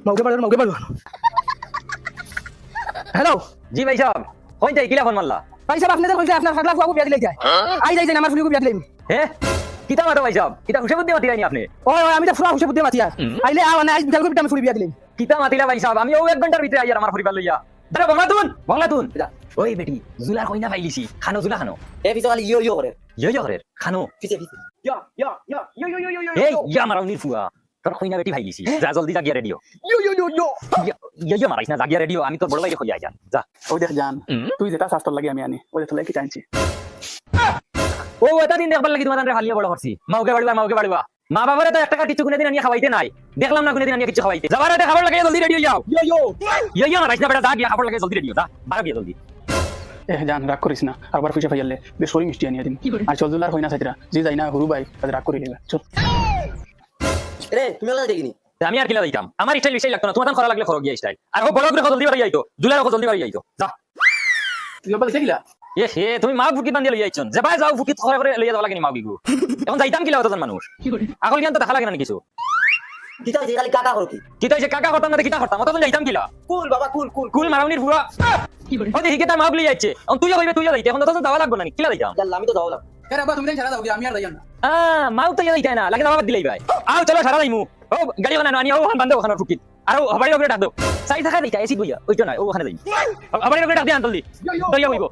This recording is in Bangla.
মৌকে পারো হ্যালো জি ভাই সাহেব কই যাই কিলা ফোন মারলা ভাই সাহেব আপনি কইছে আপনার ফাগলা ফুয়াকু বিয়া দিলে যায় আই যাই আমার ফুলিকু বিয়া দিলাম হে কিতা মারো ভাই সাহেব কিতা হুসে বুদ্ধি মাতিলানি আপনি ওই আমি তো ফুলা হুসে বুদ্ধি মাতিয়া আইলে মানে আজ বিকাল করে আমি ফুলি বিয়া দিলাম কিতা মাতিলা ভাই সাহেব আমি ও 1 ঘন্টার ভিতরে আইয়ার আমার পরিবার লইয়া দাঁড়া বংলাতুন ওই বেটি জুলার কইনা পাইলিছি খানো জুলা খানো এ পিছে খালি ইয়ো করে ইয়ো করে খানো পিছে এই ইয়া মারাও নি ফুয়া তোর কইনা বেটি ভাইলিছি যা জলদি জাগিয়া রেডিও ইয়ো মারাইছ না জাগিয়া রেডিও আমি তোর বড় ভাইকে কইয়া যান যা ওই দেখ জান তুই যেটা শাস্ত্র লাগি আমি আনি ওই দেখলে কি টানছি ও এটা দিন দেখবার লাগি তোমার ভালিয়া বড় করছি মাউকে বাড়িবা মা বাবারে তো 1 টাকা কিছু কোনদিন আনিয়া খাওয়াইতে নাই দেখলাম না কোনদিন আনিয়া কিছু খাওয়াইতে যাবার এটা খাবার লাগে জলদি রেডি হয়ে যাও ইয়ো মারাইছ না বেটা যা গিয়া খাবার লাগে জলদি রেডি হও যা বারো গিয়া জলদি এ জান রাগ করিস না আরবার পয়সা ফাইলে বেশ সরি মিষ্টি আনিয়া দিন আর চল জুলার হইনা সাইতরা যে যাই না হরু ভাই তাদের রাগ করি দিবা চল রে তুমি লাগা দেখিনি আমি আর কিলা দিতাম আমার স্টাইল বিষয় লাগতো না তোমার করা লাগলে খরচ গিয়া স্টাইল আর ও বড় করে জলদি বাড়ি যাইতো জুলার জলদি বাড়ি যাইতো যা তুই বল দেখিলা এ হে তুমি মা ফুকিত বান্ধি লই আইছন যে ভাই যাও ফুকিত খরা করে লইয়া যাওয়া লাগে নি মা বিগু এখন যাইতাম কিলা হতজন মানুষ আগল জ্ঞান তো দেখা লাগে না কিছু কিতা হইছে খালি কাকা করো কি কিতা হইছে কাকা করতাম না কিতা করতাম অতজন যাইতাম কিলা কুল বাবা কুল কুল মারাউনির ফুয়া ও দেখি কেতা মা বলি যাচ্ছে এখন তুইও কইবে তুইও যাইতে এখন তো যাওয়া লাগবে না কিলা যাইতাম জানলা আমি তো যাও লাগ এ রাবা তুমি ছাড়া দাও আমি আর যাই না মাও তো যাইতে না লাগে বাবা দিলাই ভাই আও চলো সারা যাইমু ও গাড়ি ওখানে আনি ও বান্ধব ওখানে ফুকিত আর হবাড়ি ওখানে ডাক দাও সাই থাকা দিতা এসি বইয়া ওইটা না ও ওখানে যাই হবাড়ি ওখানে ডাক দি আনতলি দইয়া হইব